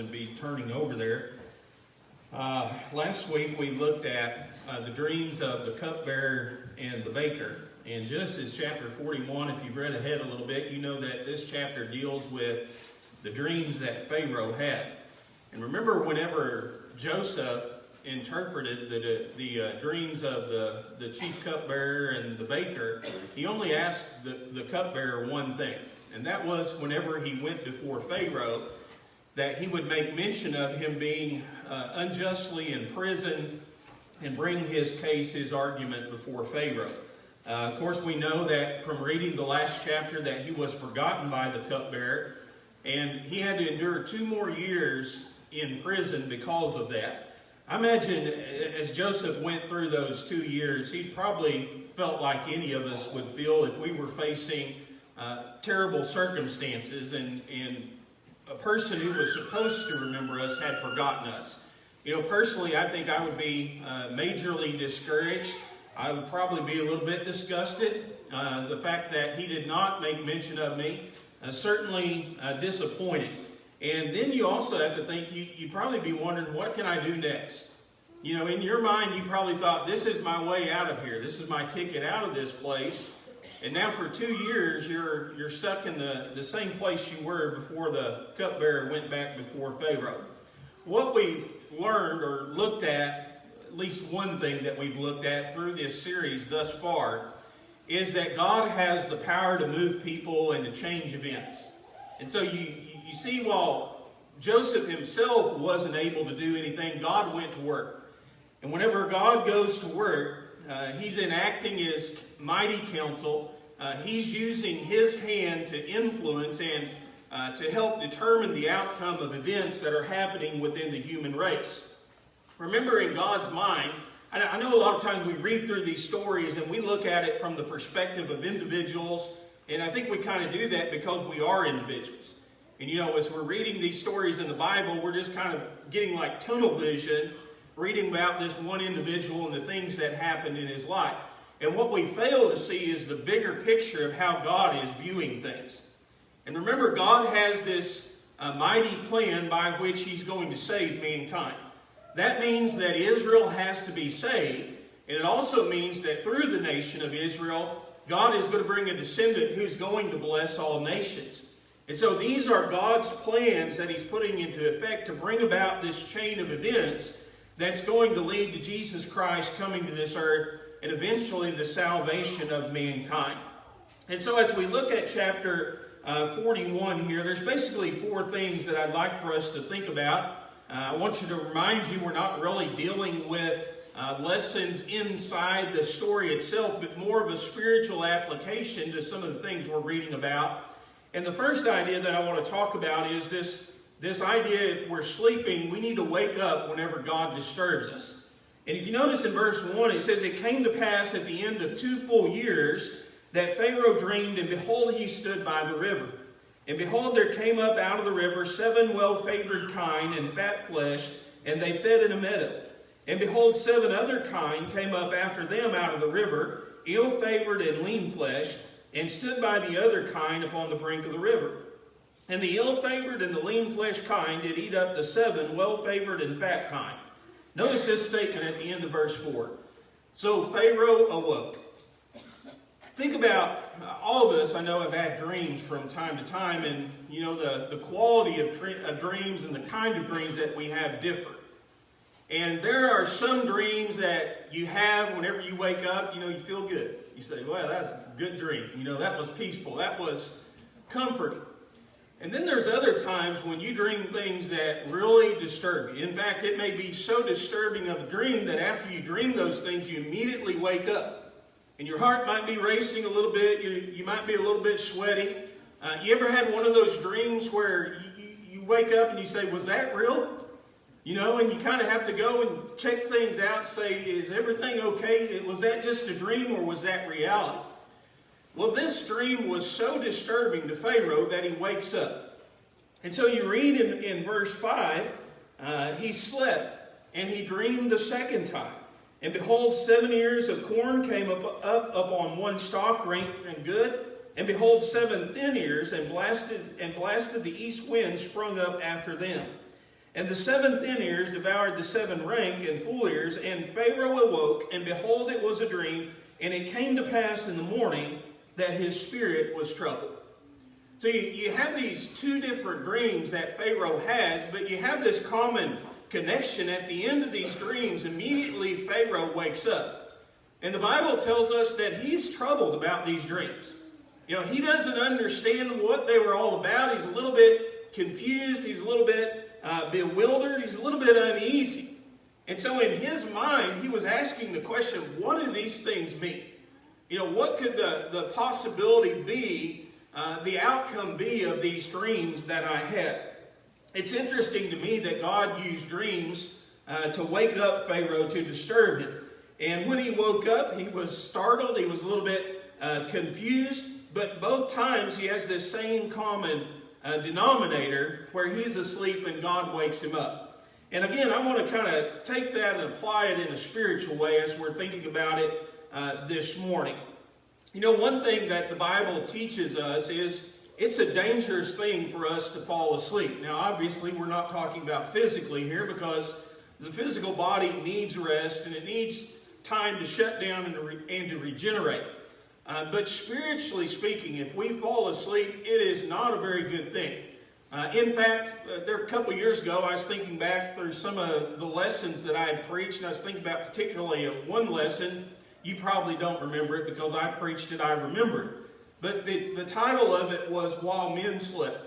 and be turning over there. Last week we looked at the dreams of the cupbearer and the baker. In Genesis chapter 41, if you've read ahead a little bit, you know that this chapter deals with the dreams that Pharaoh had. And remember, whenever Joseph interpreted the dreams of the chief cupbearer and the baker, he only asked the cupbearer one thing. And that was whenever he went before Pharaoh, that he would make mention of him being unjustly imprisoned and bring his case, his argument before Pharaoh. Of course, we know that from reading the last chapter that he was forgotten by the cupbearer, and he had to endure 2 more years in prison because of that. I imagine as Joseph went through those 2 years, he probably felt like any of us would feel if we were facing terrible circumstances and a person who was supposed to remember us had forgotten us. You know, personally, I think I would be majorly discouraged. I would probably be a little bit disgusted. The fact that he did not make mention of me, certainly disappointed. And then you also have to think, you'd probably be wondering, what can I do next? You know, in your mind, you probably thought, this is my way out of here. This is my ticket out of this place. And now for 2 years, you're stuck in the same place you were before the cupbearer went back before Pharaoh. What we've learned or looked at least one thing that we've looked at through this series thus far, is that God has the power to move people and to change events. And so you see, while Joseph himself wasn't able to do anything, God went to work. And whenever God goes to work, he's enacting his mighty counsel. He's using his hand to influence and to help determine the outcome of events that are happening within the human race. Remember, in God's mind, I know a lot of times we read through these stories and we look at it from the perspective of individuals, and I think we kind of do that because we are individuals. And you know, as we're reading these stories in the Bible, we're just kind of getting like tunnel vision, reading about this one individual and the things that happened in his life. And what we fail to see is the bigger picture of how God is viewing things. And remember, God has this mighty plan by which he's going to save mankind. That means that Israel has to be saved. And it also means that through the nation of Israel, God is going to bring a descendant who's going to bless all nations. And so these are God's plans that he's putting into effect to bring about this chain of events that's going to lead to Jesus Christ coming to this earth and eventually the salvation of mankind. And so as we look at chapter 41 here, there's basically 4 things that I'd like for us to think about. I want you to remind you we're not really dealing with lessons inside the story itself, but more of a spiritual application to some of the things we're reading about. And the first idea that I want to talk about is this idea, if we're sleeping, we need to wake up whenever God disturbs us. And if you notice in verse 1, it says, "It came to pass at the end of 2 full years that Pharaoh dreamed, and behold, he stood by the river. And behold, there came up out of the river 7 well-favored kine and fat flesh, and they fed in a meadow. And behold, 7 other kine came up after them out of the river, ill-favored and lean flesh, and stood by the other kine upon the brink of the river. And the ill-favored and the lean flesh kine did eat up the 7 well-favored and fat kine." Notice this statement at the end of verse 4. "So Pharaoh awoke." Think about, all of us, I know, have had dreams from time to time, and you know, the quality of dreams and the kind of dreams that we have differ. And there are some dreams that you have whenever you wake up, you know, you feel good. You say, well, that's a good dream. You know, that was peaceful. That was comforting. And then there's other times when you dream things that really disturb you. In fact, it may be so disturbing of a dream that after you dream those things, you immediately wake up. And your heart might be racing a little bit. You might be a little bit sweaty. You ever had one of those dreams where you wake up and you say, was that real? You know, and you kind of have to go and check things out, say, is everything okay? Was that just a dream or was that reality? Well, this dream was so disturbing to Pharaoh that he wakes up. And so you read in verse 5, he slept and he dreamed the second time. And behold, 7 ears of corn came up upon one stalk, rank and good. And behold, 7 thin ears, and blasted the east wind sprung up after them. And the 7 thin ears devoured the 7 rank and full ears, and Pharaoh awoke, and behold, it was a dream, and it came to pass in the morning that his spirit was troubled. So you have these 2 different dreams that Pharaoh has, but you have this common connection. At the end of these dreams, immediately Pharaoh wakes up. And the Bible tells us that he's troubled about these dreams. He doesn't understand what they were all about. He's a little bit confused. He's a little bit bewildered. He's a little bit uneasy. And so in his mind, he was asking the question, what do these things mean? What could the possibility be, the outcome be of these dreams that I had? It's interesting to me that God used dreams to wake up Pharaoh, to disturb him. And when he woke up, he was startled. He was a little bit confused. But both times he has this same common denominator where he's asleep and God wakes him up. And again, I want to kind of take that and apply it in a spiritual way as we're thinking about it this morning. One thing that the Bible teaches us is it's a dangerous thing for us to fall asleep. Now, obviously, we're not talking about physically here, because the physical body needs rest and it needs time to shut down and to regenerate. But spiritually speaking, if we fall asleep, it is not a very good thing. In fact, a couple years ago, I was thinking back through some of the lessons that I had preached, and I was thinking about particularly one lesson. You probably don't remember it because I preached it, I remember it. But the title of it was While Men Slept.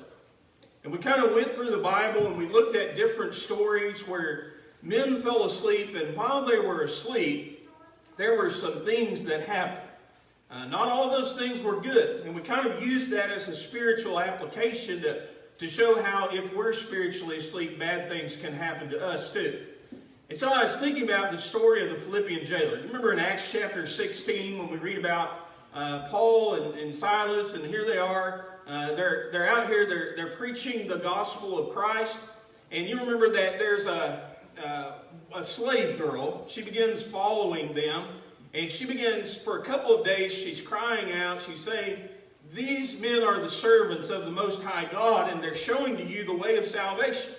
And we kind of went through the Bible and we looked at different stories where men fell asleep, and while they were asleep, there were some things that happened. Not all of those things were good. And we kind of used that as a spiritual application to show how if we're spiritually asleep, bad things can happen to us too. And so I was thinking about the story of the Philippian Jailer. Remember in Acts chapter 16 when we read about Paul and Silas, and here they are. They're out here. They're preaching the gospel of Christ. And you remember that there's a slave girl. She begins following them. And she begins, for a couple of days, she's crying out. She's saying, these men are the servants of the Most High God, and they're showing to you the way of salvation.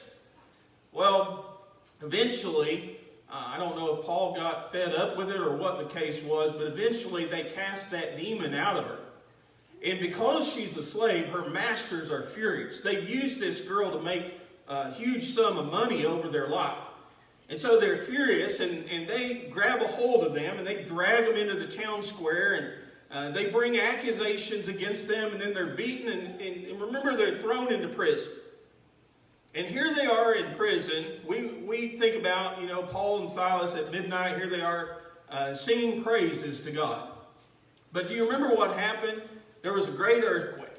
Well, eventually, I don't know if Paul got fed up with it or what the case was, but eventually they cast that demon out of her. And because she's a slave, her masters are furious. They've used this girl to make a huge sum of money over their life. And so they're furious, and they grab a hold of them, and they drag them into the town square, and they bring accusations against them, and then they're beaten, and remember, they're thrown into prison. And here they are in prison. We think about, Paul and Silas at midnight. Here they are singing praises to God. But do you remember what happened? There was a great earthquake.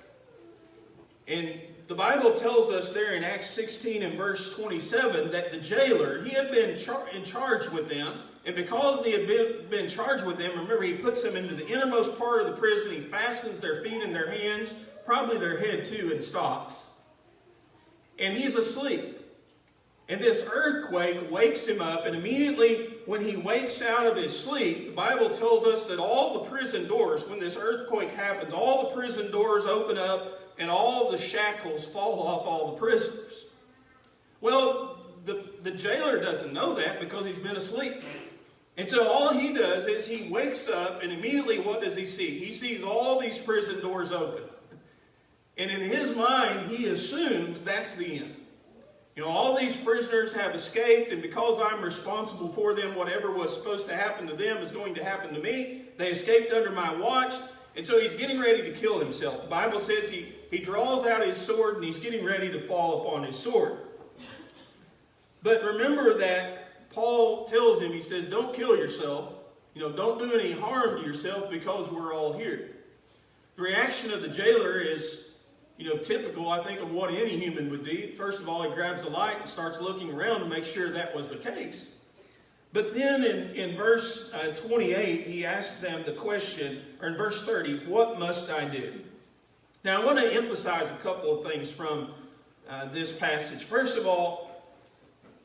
And the Bible tells us there in Acts 16 and verse 27 that the jailer, he had been in charge with them. And because he had been charged with them, remember, he puts them into the innermost part of the prison. He fastens their feet and their hands, probably their head too, in stocks. And he's asleep. And this earthquake wakes him up. And immediately when he wakes out of his sleep, the Bible tells us that all the prison doors, when this earthquake happens, all the prison doors open up and all the shackles fall off all the prisoners. Well, the jailer doesn't know that because he's been asleep. And so all he does is he wakes up, and immediately what does he see? He sees all these prison doors open. And in his mind, he assumes that's the end. All these prisoners have escaped, and because I'm responsible for them, whatever was supposed to happen to them is going to happen to me. They escaped under my watch, and so he's getting ready to kill himself. The Bible says he draws out his sword, and he's getting ready to fall upon his sword. But remember that Paul tells him, he says, don't kill yourself. Don't do any harm to yourself because we're all here. The reaction of the jailer is, typical, I think, of what any human would do. First of all, he grabs a light and starts looking around to make sure that was the case. But then in verse 28, he asks them the question, or in verse 30, what must I do? Now, I want to emphasize a couple of things from this passage. First of all,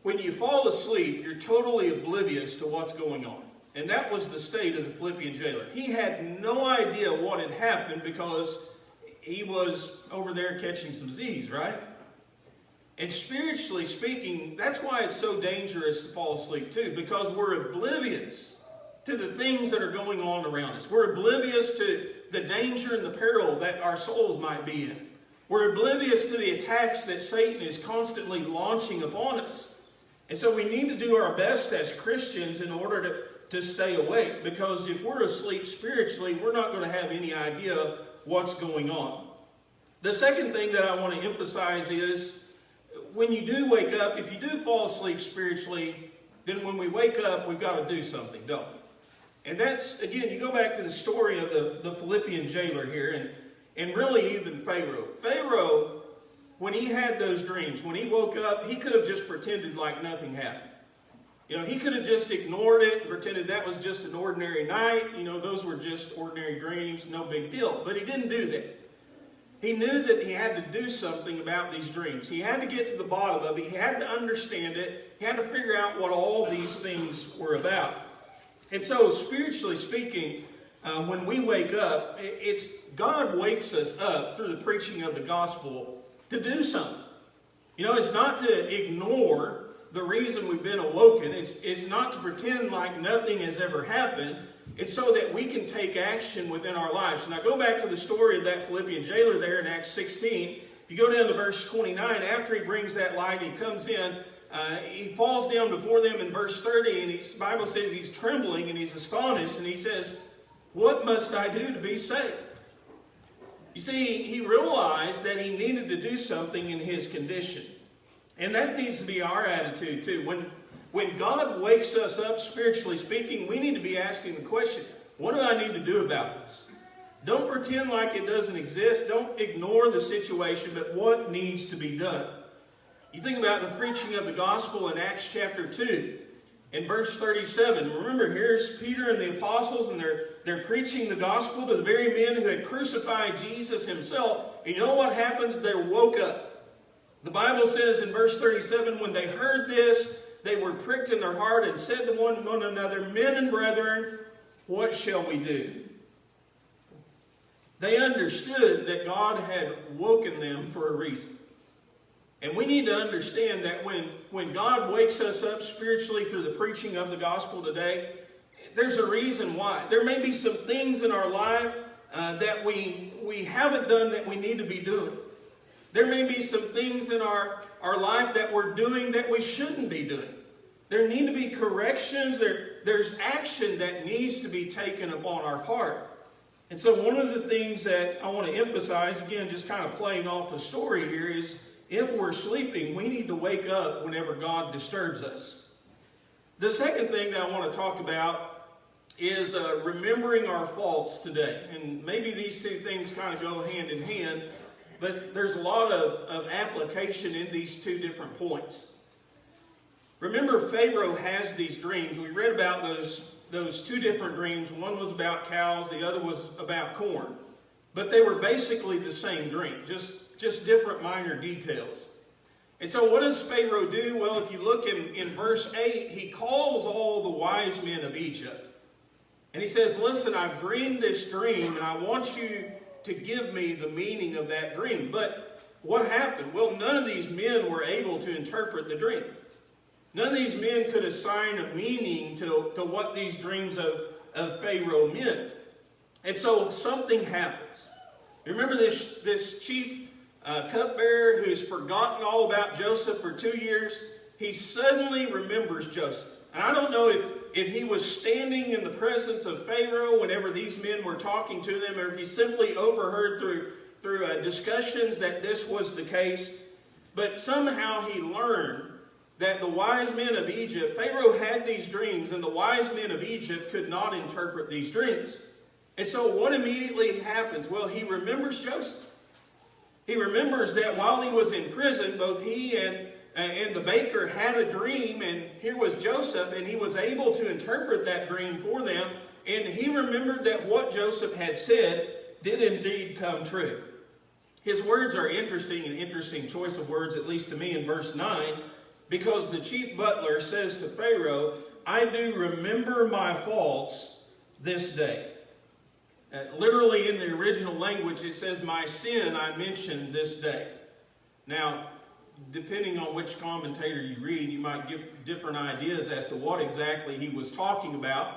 when you fall asleep, you're totally oblivious to what's going on. And that was the state of the Philippian jailer. He had no idea what had happened because he was over there catching some Z's, right? And spiritually speaking, that's why it's so dangerous to fall asleep too, because we're oblivious to the things that are going on around us. We're oblivious to the danger and the peril that our souls might be in. We're oblivious to the attacks that Satan is constantly launching upon us. And so we need to do our best as Christians in order to stay awake, because if we're asleep spiritually, we're not going to have any idea what's going on. The second thing that I want to emphasize is, when you do wake up, if you do fall asleep spiritually, then when we wake up, we've got to do something, don't we? And that's, again, you go back to the story of the Philippian Jailer here, and really even Pharaoh. Pharaoh, when he had those dreams, when he woke up, he could have just pretended like nothing happened. You know, he could have just ignored it and pretended that was just an ordinary night. You know, those were just ordinary dreams, no big deal. But he didn't do that. He knew that he had to do something about these dreams. He had to get to the bottom of it. He had to understand it. He had to figure out what all these things were about. And so, spiritually speaking, when we wake up, it's God wakes us up through the preaching of the gospel to do something. You know, it's not to ignore the reason we've been awoken. It's not to pretend like nothing has ever happened. It's so that we can take action within our lives. And I go back to the story of that Philippian jailer there in Acts 16. You go down to verse 29. After he brings that light, he comes in. He falls down before them in verse 30. And the Bible says he's trembling and he's astonished. And he says, "What must I do to be saved?" You see, he realized that he needed to do something in his condition. And that needs to be our attitude too. When God wakes us up, spiritually speaking, we need to be asking the question, what do I need to do about this? Don't pretend like it doesn't exist. Don't ignore the situation, but what needs to be done? You think about the preaching of the gospel in Acts chapter 2. In verse 37, remember, here's Peter and the apostles, and they're preaching the gospel to the very men who had crucified Jesus himself. And you know what happens? They woke up. The Bible says in verse 37, when they heard this, they were pricked in their heart and said to one another, "Men and brethren, what shall we do?" They understood that God had woken them for a reason. And we need to understand that when God wakes us up spiritually through the preaching of the gospel today, there's a reason why. There may be some things in our life that we haven't done that we need to be doing. There may be some things in our life that we're doing that we shouldn't be doing. There need to be corrections. There's action that needs to be taken upon our part. And so one of the things that I want to emphasize, again, just kind of playing off the story here, is if we're sleeping, we need to wake up whenever God disturbs us. The second thing that I want to talk about is remembering our faults today. And maybe these two things kind of go hand in hand, but there's a lot of application in these two different points. Remember, Pharaoh has these dreams. We read about those two different dreams. One was about cows, the other was about corn. But they were basically the same dream, just different minor details. And so what does Pharaoh do? Well, if you look in verse 8, he calls all the wise men of Egypt. And he says, "Listen, I've dreamed this dream, and I want you to give me the meaning of that dream." But what happened? Well, none of these men were able to interpret the dream. None of these men could assign a meaning to what these dreams of Pharaoh meant. And so something happens. Remember this chief cupbearer who's forgotten all about Joseph for 2 years? He suddenly remembers Joseph. And I don't know if he was standing in the presence of Pharaoh whenever these men were talking to them, or if he simply overheard through discussions that this was the case. But somehow he learned that the wise men of Egypt, Pharaoh had these dreams, and the wise men of Egypt could not interpret these dreams. And so what immediately happens? Well, he remembers Joseph. He remembers that while he was in prison, both he and the baker had a dream, and here was Joseph, and he was able to interpret that dream for them. And he remembered that what Joseph had said did indeed come true. His words are interesting, an interesting choice of words, at least to me, in verse 9, because the chief butler says to Pharaoh, "I do remember my faults this day." Literally in the original language, it says, "My sin I mentioned this day." Now, depending on which commentator you read, you might give different ideas as to what exactly he was talking about.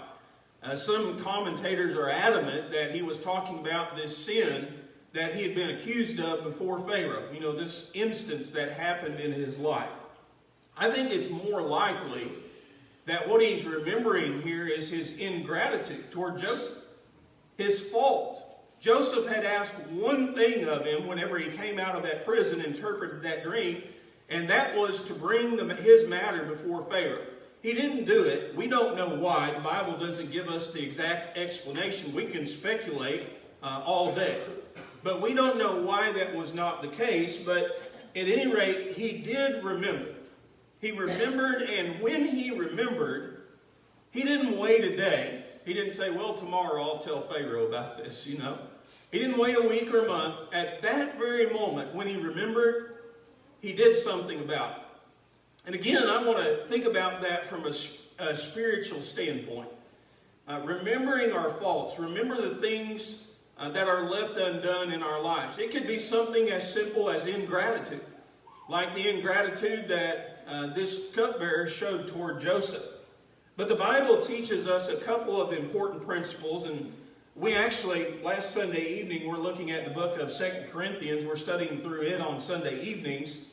Some commentators are adamant that he was talking about this sin that he had been accused of before Pharaoh. You know, this instance that happened in his life. I think it's more likely that what he's remembering here is his ingratitude toward Joseph. His fault. Joseph had asked one thing of him whenever he came out of that prison and interpreted that dream, and that was to bring his matter before Pharaoh. He didn't do it. We don't know why. The Bible doesn't give us the exact explanation. We can speculate all day. But we don't know why that was not the case. But at any rate, he did remember. He remembered, and when he remembered, he didn't wait a day. He didn't say, well, tomorrow I'll tell Pharaoh about this, you know. He didn't wait a week or a month. At that very moment, when he remembered, he did something about it. And again, I want to think about that from a spiritual standpoint. Remembering our faults. Remember the things that are left undone in our lives. It could be something as simple as ingratitude. Like the ingratitude that this cupbearer showed toward Joseph. But the Bible teaches us a couple of important principles. And we actually, last Sunday evening, we're looking at the book of 2 Corinthians. We're studying through it on Sunday evenings.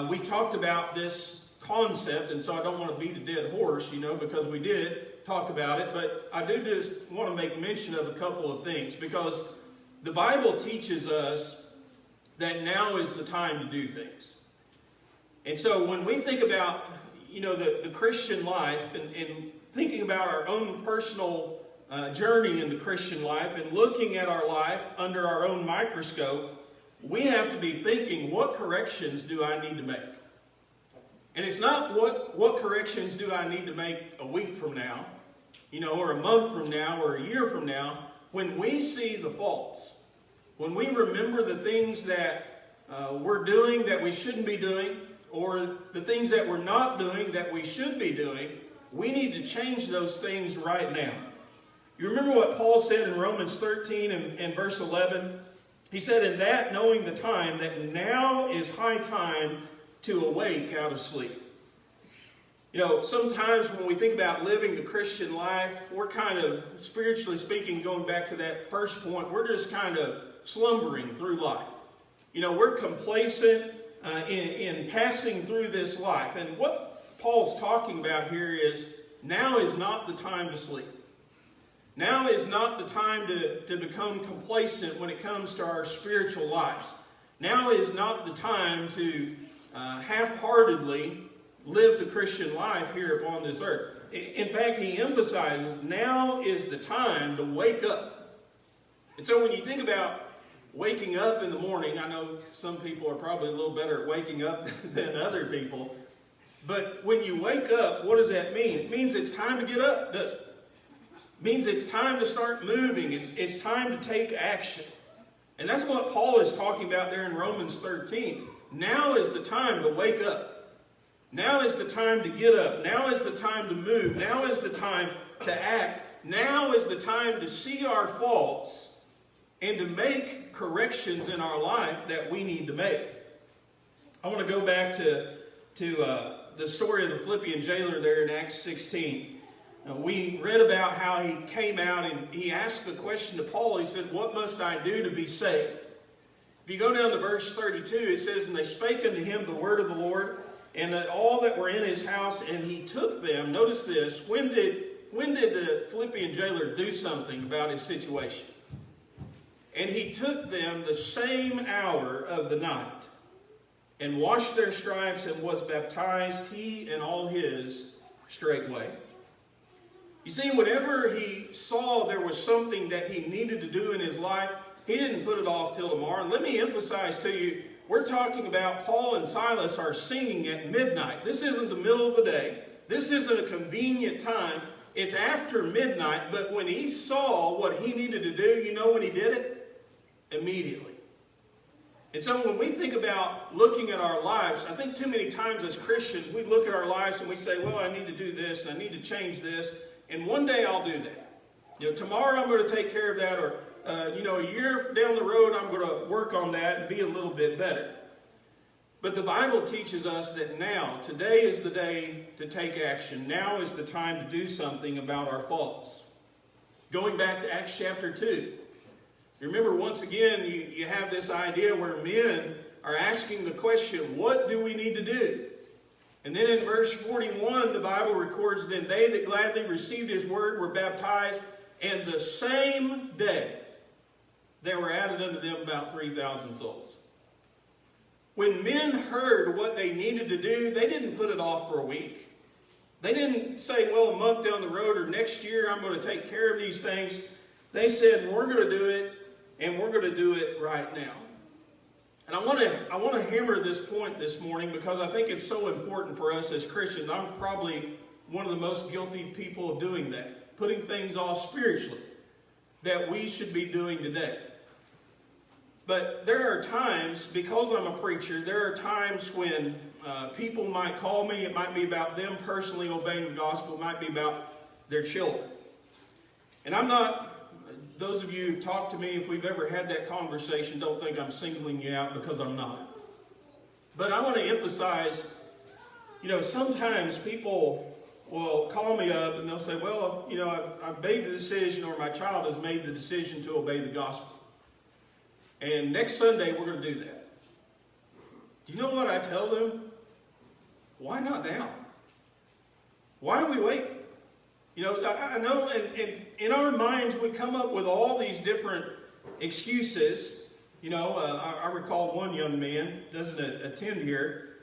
We talked about this concept, and so I don't want to beat a dead horse, you know, because we did talk about it. But I do just want to make mention of a couple of things, because the Bible teaches us that now is the time to do things. And so when we think about, you know, the Christian life and thinking about our own personal journey in the Christian life and looking at our life under our own microscope, we have to be thinking, what corrections do I need to make? And it's not what corrections do I need to make a week from now, you know, or a month from now, or a year from now. When we see the faults, when we remember the things that we're doing that we shouldn't be doing, or the things that we're not doing that we should be doing, we need to change those things right now. You remember what Paul said in Romans 13 and verse 11? He said, in that, knowing the time, that now is high time to awake out of sleep. You know, sometimes when we think about living the Christian life, we're kind of, spiritually speaking, going back to that first point, we're just kind of slumbering through life. You know, we're complacent in passing through this life. And what Paul's talking about here is, now is not the time to sleep. Now is not the time to become complacent when it comes to our spiritual lives. Now is not the time to half-heartedly live the Christian life here upon this earth. In fact, he emphasizes now is the time to wake up. And so when you think about waking up in the morning, I know some people are probably a little better at waking up than other people. But when you wake up, what does that mean? It means it's time to get up, doesn't it? It means it's time to start moving. It's time to take action. And that's what Paul is talking about there in Romans 13. Now is the time to wake up. Now is the time to get up. Now is the time to move. Now is the time to act. Now is the time to see our faults and to make corrections in our life that we need to make. I want to go back to the story of the Philippian Jailer there in Acts 16. We read about how he came out and he asked the question to Paul. He said, what must I do to be saved? If you go down to verse 32, it says, and they spake unto him the word of the Lord, and that all that were in his house, and he took them. Notice this. When did the Philippian jailer do something about his situation? And he took them the same hour of the night, and washed their stripes, and was baptized, he and all his, straightway. You see, whenever he saw there was something that he needed to do in his life, he didn't put it off till tomorrow. And let me emphasize to you, we're talking about Paul and Silas are singing at midnight. This isn't the middle of the day. This isn't a convenient time. It's after midnight. But when he saw what he needed to do, you know when he did it? Immediately. And so when we think about looking at our lives, I think too many times as Christians, we look at our lives and we say, well, I need to do this and I need to change this. And one day I'll do that. You know, tomorrow I'm going to take care of that, or a year down the road I'm going to work on that and be a little bit better. But the Bible teaches us that now, today is the day to take action. Now is the time to do something about our faults. Going back to Acts chapter 2. Remember, once again, you have this idea where men are asking the question, what do we need to do? And then in verse 41, the Bible records, then they that gladly received his word were baptized, and the same day there were added unto them about 3,000 souls. When men heard what they needed to do, they didn't put it off for a week. They didn't say, well, a month down the road or next year I'm going to take care of these things. They said, we're going to do it, and we're going to do it right now. And I want to hammer this point this morning because I think it's so important for us as Christians. I'm probably one of the most guilty people of doing that, putting things off spiritually that we should be doing today. But there are times, because I'm a preacher, there are times when people might call me. It might be about them personally obeying the gospel. It might be about their children. And I'm not... Those of you who've talked to me, if we've ever had that conversation, don't think I'm singling you out, because I'm not. But I want to emphasize, sometimes people will call me up and they'll say, well, I've made the decision, or my child has made the decision to obey the gospel. And next Sunday we're going to do that. Do you know what I tell them? Why not now? Why are we waiting? I know in our minds we come up with all these different excuses. I recall one young man, doesn't attend here,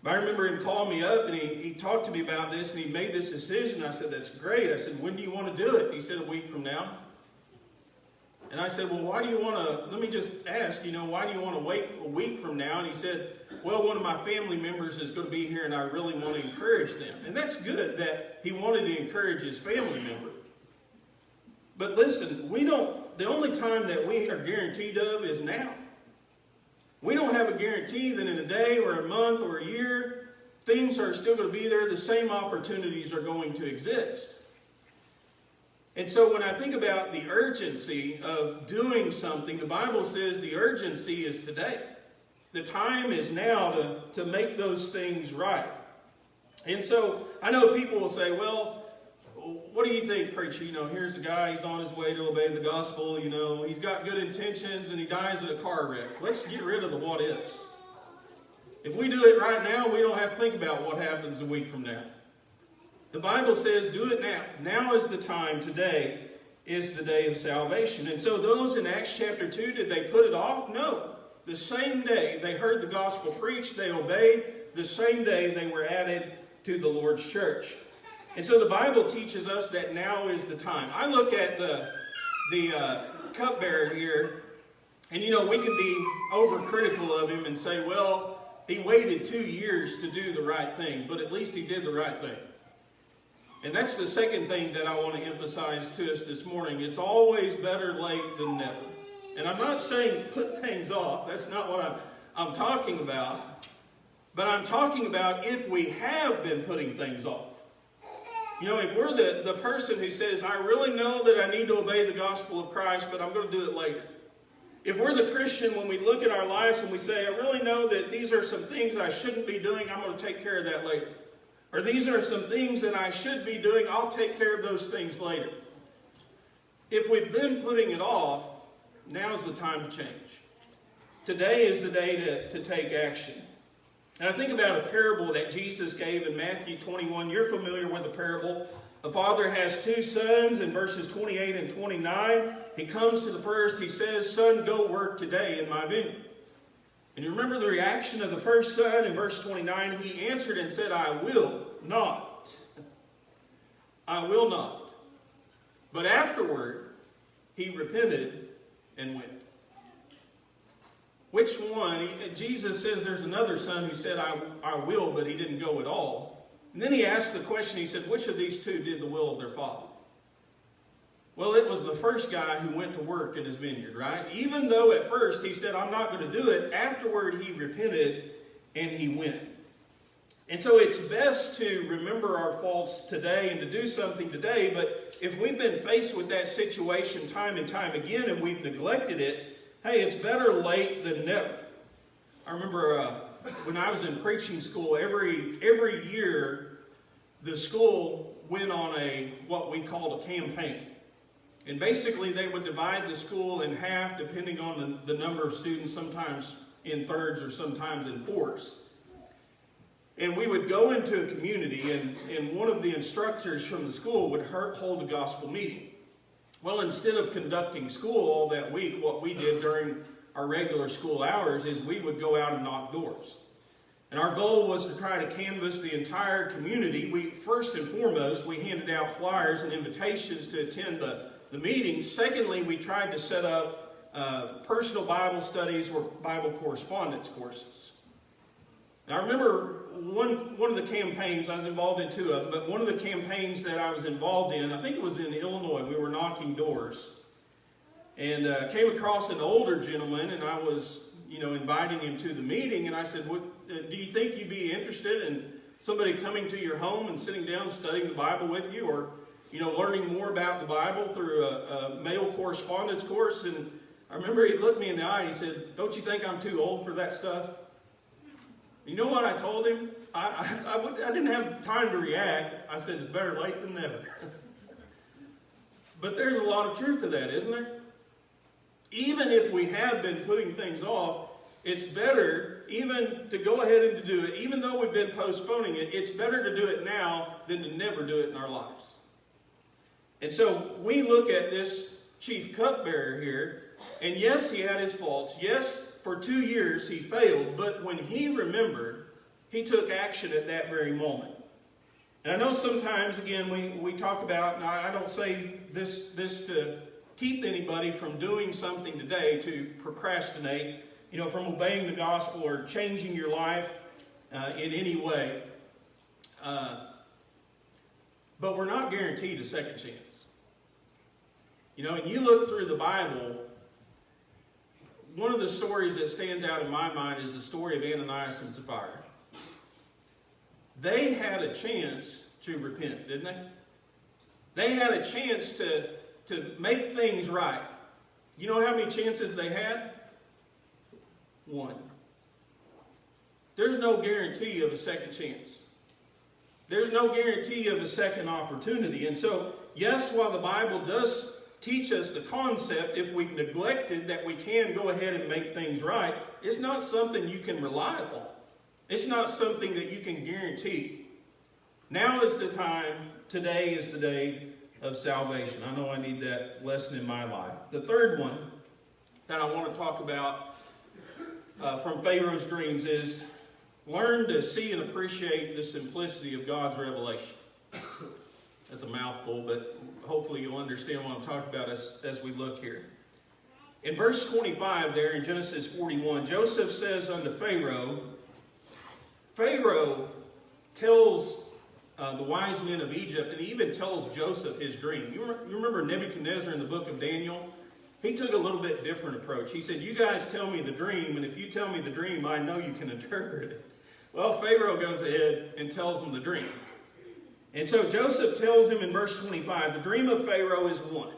but I remember him calling me up and he talked to me about this and he made this decision. I said, that's great. I said, when do you want to do it? He said, a week from now. And I said, well, why do you want to, let me just ask, why do you want to wait a week from now? And he said, well, one of my family members is going to be here and I really want to encourage them. And that's good that he wanted to encourage his family member. But listen, the only time that we are guaranteed of is now. We don't have a guarantee that in a day or a month or a year, things are still going to be there. The same opportunities are going to exist. And so when I think about the urgency of doing something, the Bible says the urgency is today. The time is now to make those things right. And so I know people will say, well, what do you think, preacher? Here's a guy, he's on his way to obey the gospel. He's got good intentions and he dies in a car wreck. Let's get rid of the what ifs. If we do it right now, we don't have to think about what happens a week from now. The Bible says, do it now. Now is the time. Today is the day of salvation. And so those in Acts chapter 2, did they put it off? No. The same day they heard the gospel preached, they obeyed. The same day they were added to the Lord's church. And so the Bible teaches us that now is the time. I look at the cupbearer here, and we can be overcritical of him and say, well, he waited 2 years to do the right thing, but at least he did the right thing. And that's the second thing that I want to emphasize to us this morning. It's always better late than never. And I'm not saying put things off. That's not what I'm talking about. But I'm talking about if we have been putting things off. If we're the person who says, I really know that I need to obey the gospel of Christ, but I'm going to do it later. If we're the Christian, when we look at our lives and we say, I really know that these are some things I shouldn't be doing, I'm going to take care of that later. Or these are some things that I should be doing, I'll take care of those things later. If we've been putting it off, now's the time to change. Today is the day to take action. And I think about a parable that Jesus gave in Matthew 21. You're familiar with the parable. A father has two sons in verses 28 and 29. He comes to the first. He says, son, go work today in my vineyard. And you remember the reaction of the first son in verse 29. He answered and said, I will not. I will not. But afterward, he repented and went. Which one? Jesus says there's another son who said, I will, but he didn't go at all. And then he asked the question, he said, which of these two did the will of their father? Well, it was the first guy who went to work in his vineyard, right? Even though at first he said, I'm not going to do it, afterward he repented and he went. And so it's best to remember our faults today and to do something today, but if we've been faced with that situation time and time again and we've neglected it, hey, it's better late than never. I remember when I was in preaching school, every year the school went on what we called a campaign. And basically they would divide the school in half depending on the number of students, sometimes in thirds or sometimes in fourths. And we would go into a community, and one of the instructors from the school would hold a gospel meeting. Well, instead of conducting school all that week, what we did during our regular school hours is we would go out and knock doors. And our goal was to try to canvass the entire community. First and foremost, we handed out flyers and invitations to attend the meetings. Secondly, we tried to set up personal Bible studies or Bible correspondence courses. Now, I remember one of the campaigns, I was involved in two of them, but one of the campaigns that I was involved in, I think it was in Illinois, we were knocking doors. And came across an older gentleman, and I was, inviting him to the meeting, and I said, do you think you'd be interested in somebody coming to your home and sitting down studying the Bible with you, or, learning more about the Bible through a mail correspondence course? And I remember he looked me in the eye and he said, don't you think I'm too old for that stuff? You know what I told him? I didn't have time to react. I said, it's better late than never. But there's a lot of truth to that, isn't there? Even if we have been putting things off, it's better even to go ahead and to do it. Even though we've been postponing it, it's better to do it now than to never do it in our lives. And so we look at this chief cupbearer here, and yes, he had his faults. Yes, for 2 years he failed, but when he remembered, he took action at that very moment. And I know sometimes, again, we talk about, and I don't say this to keep anybody from doing something today, to procrastinate, from obeying the gospel or changing your life in any way. But we're not guaranteed a second chance. And you look through the Bible, one of the stories that stands out in my mind is the story of Ananias and Sapphira. They had a chance to repent, didn't they? They had a chance to make things right. You know how many chances they had? One. There's no guarantee of a second chance. There's no guarantee of a second opportunity. And so, yes, while the Bible does teach us the concept, if we've neglected that we can go ahead and make things right, it's not something you can rely upon. It's not something that you can guarantee. Now is the time, today is the day of salvation. I know I need that lesson in my life. The third one that I want to talk about from Pharaoh's dreams is learn to see and appreciate the simplicity of God's revelation. That's a mouthful, but hopefully you'll understand what I'm talking about as we look here. In verse 25 there in Genesis 41, Joseph says unto Pharaoh, Pharaoh tells the wise men of Egypt, and he even tells Joseph his dream. You remember Nebuchadnezzar in the book of Daniel? He took a little bit different approach. He said, you guys tell me the dream, and if you tell me the dream, I know you can interpret it. Well, Pharaoh goes ahead and tells him the dream. And so Joseph tells him in verse 25, the dream of Pharaoh is one.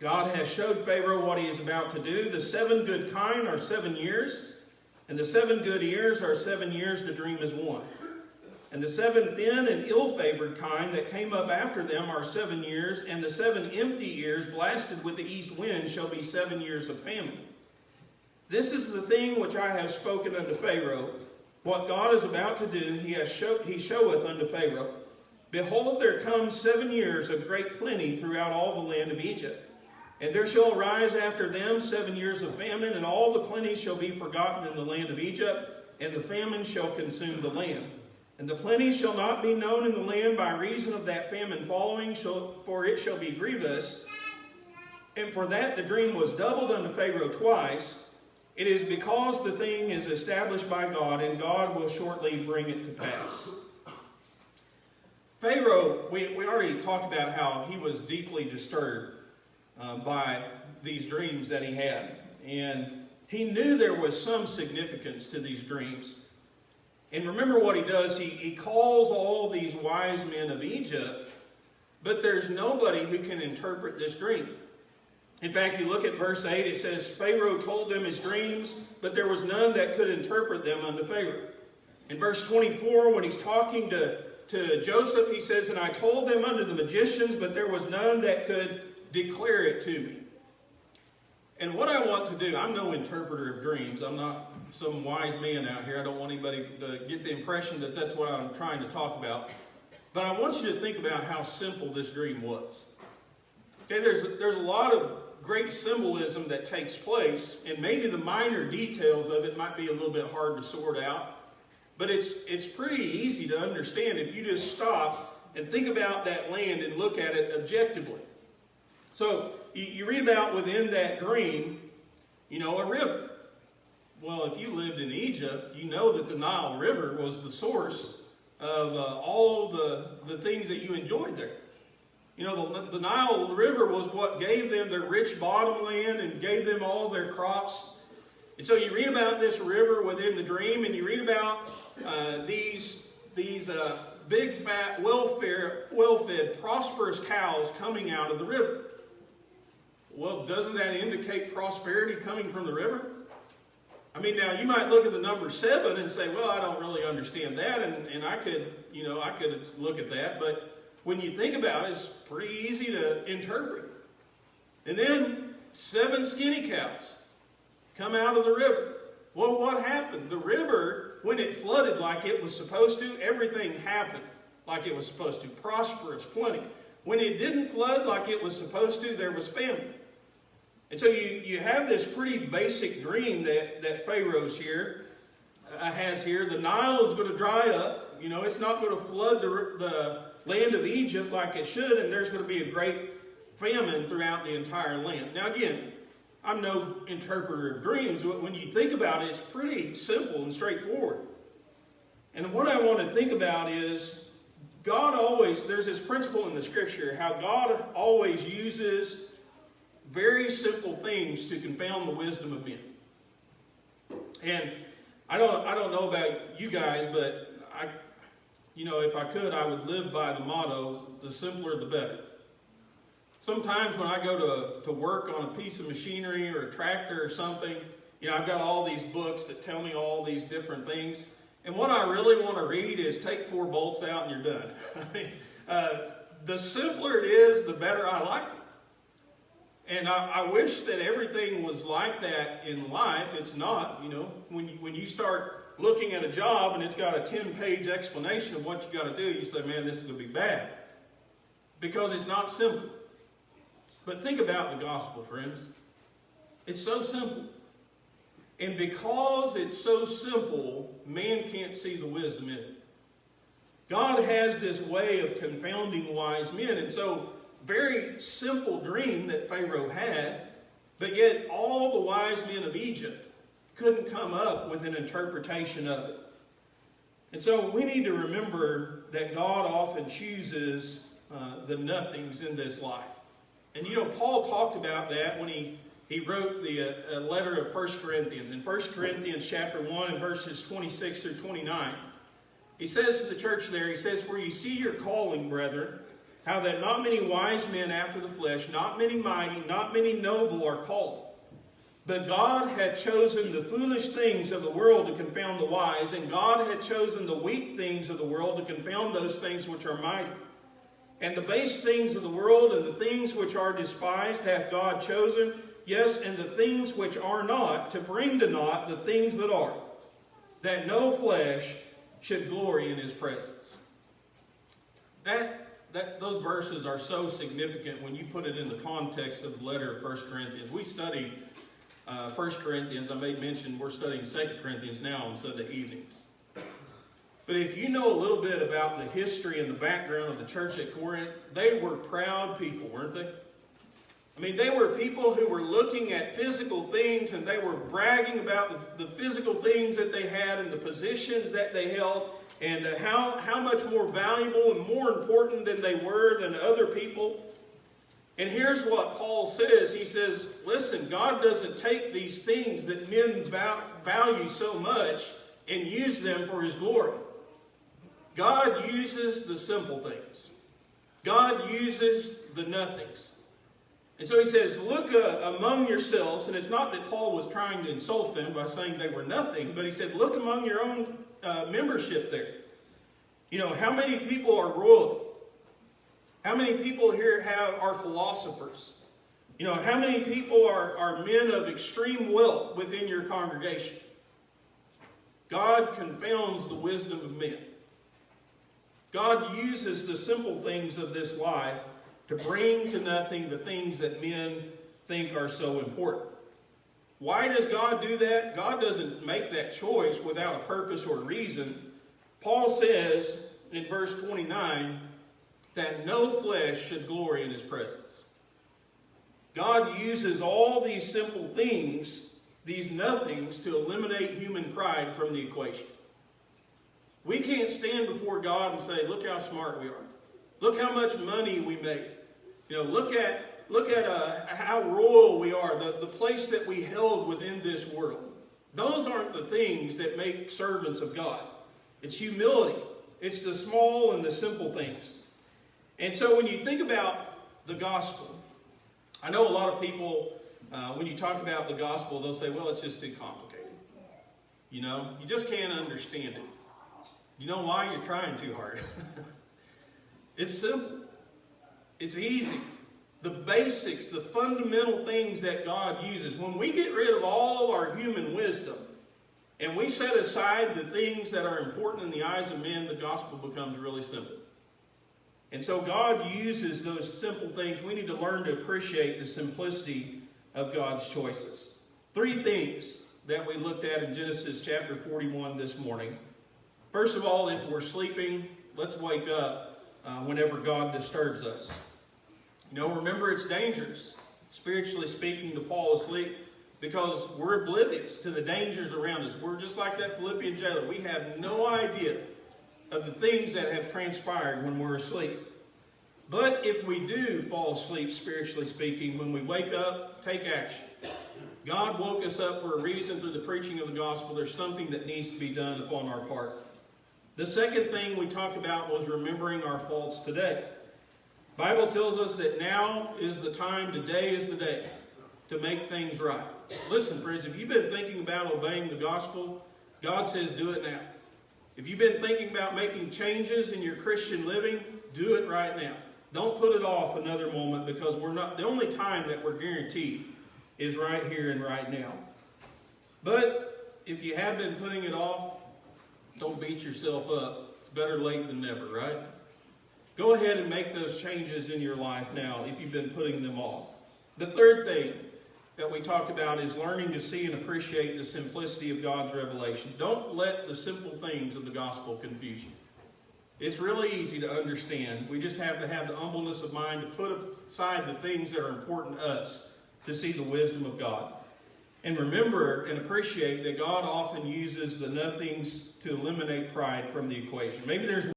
God has showed Pharaoh what he is about to do. The 7 good kine are 7 years, and the 7 good ears are 7 years. The dream is one. And the 7 thin and ill-favored kine that came up after them are 7 years, and the 7 empty ears blasted with the east wind shall be 7 years of famine. This is the thing which I have spoken unto Pharaoh. What God is about to do, he showeth unto Pharaoh. Behold, there come 7 years of great plenty throughout all the land of Egypt. And there shall arise after them 7 years of famine, and all the plenty shall be forgotten in the land of Egypt, and the famine shall consume the land. And the plenty shall not be known in the land by reason of that famine following, for it shall be grievous. And for that the dream was doubled unto Pharaoh twice. It is because the thing is established by God, and God will shortly bring it to pass. Pharaoh, we already talked about how he was deeply disturbed by these dreams that he had. And he knew there was some significance to these dreams. And remember what he does, he calls all these wise men of Egypt, but there's nobody who can interpret this dream. In fact, you look at verse 8, it says, Pharaoh told them his dreams, but there was none that could interpret them unto Pharaoh. In verse 24, when he's talking to Joseph, he says, and I told them unto the magicians, but there was none that could declare it to me. And what I want to do, I'm no interpreter of dreams. I'm not some wise man out here. I don't want anybody to get the impression that that's what I'm trying to talk about. But I want you to think about how simple this dream was. Okay, there's a lot of great symbolism that takes place, and maybe the minor details of it might be a little bit hard to sort out, but it's pretty easy to understand if you just stop and think about that land and look at it objectively. So you read about within that dream, a river. Well, if you lived in Egypt, you know that the Nile River was the source of all the things that you enjoyed there. The Nile River was what gave them their rich bottomland and gave them all their crops. And so you read about this river within the dream, and you read about these big, fat, well-fed, prosperous cows coming out of the river. Well, doesn't that indicate prosperity coming from the river? I mean, now you might look at the number 7 and say, well, I don't really understand that, and I could look at that, but when you think about it, it's pretty easy to interpret. And then 7 skinny cows come out of the river. Well, what happened? The river, when it flooded like it was supposed to, everything happened like it was supposed to. Prosperous, plenty. When it didn't flood like it was supposed to, there was famine. And so you have this pretty basic dream that Pharaoh's has here. The Nile is going to dry up. It's not going to flood the land of Egypt like it should, and there's going to be a great famine throughout the entire land. Now again, I'm no interpreter of dreams, but when you think about it, it's pretty simple and straightforward. And what I want to think about is there's this principle in the scripture, how God always uses very simple things to confound the wisdom of men. And I don't know about you guys, but if I could, I would live by the motto, the simpler the better. Sometimes when I go to work on a piece of machinery or a tractor or something, I've got all these books that tell me all these different things. And what I really want to read is take 4 bolts out and you're done. The simpler it is, the better I like it. And I wish that everything was like that in life. It's not. When you start looking at a job and it's got a 10-page explanation of what you got to do, you say, man, this is going to be bad. Because it's not simple. But think about the gospel, friends. It's so simple. And because it's so simple, man can't see the wisdom in it. God has this way of confounding wise men. And so, very simple dream that Pharaoh had, but yet all the wise men of Egypt couldn't come up with an interpretation of it. And so we need to remember that God often chooses the nothings in this life. And Paul talked about that when he wrote the letter of 1 Corinthians. In 1 Corinthians chapter 1 and verses 26 through 29, he says to the church there, he says, for you see your calling, brethren, how that not many wise men after the flesh, not many mighty, not many noble are called. But God had chosen the foolish things of the world to confound the wise, and God had chosen the weak things of the world to confound those things which are mighty. And the base things of the world and the things which are despised hath God chosen, yes, and the things which are not, to bring to naught the things that are, that no flesh should glory in his presence. Those verses are so significant when you put it in the context of the letter of 1 Corinthians. We studied 1 Corinthians. I made mention we're studying 2 Corinthians now on Sunday evenings. But if you know a little bit about the history and the background of the church at Corinth, they were proud people, weren't they? I mean, they were people who were looking at physical things and they were bragging about the physical things that they had and the positions that they held and how much more valuable and more important than they were than other people. And here's what Paul says. He says, listen, God doesn't take these things that men value so much and use them for his glory. God uses the simple things. God uses the nothings. And so he says, look among yourselves, and it's not that Paul was trying to insult them by saying they were nothing, but he said, look among your own membership there. You know, how many people are royalty? How many people here are philosophers? You know, how many people are men of extreme wealth within your congregation? God confounds the wisdom of men. God uses the simple things of this life to bring to nothing the things that men think are so important. Why does God do that? God doesn't make that choice without a purpose or reason. Paul says in verse 29 that no flesh should glory in his presence. God uses all these simple things, these nothings, to eliminate human pride from the equation. We can't stand before God and say, look how smart we are. Look how much money we make. You know, look at how royal we are, the place that we held within this world. Those aren't the things that make servants of God. It's humility. It's the small and the simple things. And so when you think about the gospel, I know a lot of people, when you talk about the gospel, they'll say, well, it's just too complicated. You know, you just can't understand it. You know why? You're trying too hard. It's simple. It's easy. The basics, the fundamental things that God uses. When we get rid of all of our human wisdom and we set aside the things that are important in the eyes of men, the gospel becomes really simple. And so God uses those simple things. We need to learn to appreciate the simplicity of God's choices. 3 things that we looked at in Genesis chapter 41 this morning. First of all, if we're sleeping, let's wake up whenever God disturbs us. You know, remember, it's dangerous, spiritually speaking, to fall asleep because we're oblivious to the dangers around us. We're just like that Philippian jailer. We have no idea of the things that have transpired when we're asleep. But if we do fall asleep, spiritually speaking, when we wake up, take action. God woke us up for a reason through the preaching of the gospel. There's something that needs to be done upon our part. The second thing we talked about was remembering our faults today. The Bible tells us that now is the time, today is the day, to make things right. Listen, friends, if you've been thinking about obeying the gospel, God says do it now. If you've been thinking about making changes in your Christian living, do it right now. Don't put it off another moment, because the only time that we're guaranteed is right here and right now. But if you have been putting it off, don't beat yourself up. It's better late than never, right? Go ahead and make those changes in your life now if you've been putting them off. The third thing that we talked about is learning to see and appreciate the simplicity of God's revelation. Don't let the simple things of the gospel confuse you. It's really easy to understand. We just have to have the humbleness of mind to put aside the things that are important to us to see the wisdom of God. And remember and appreciate that God often uses the nothings to eliminate pride from the equation. Maybe there's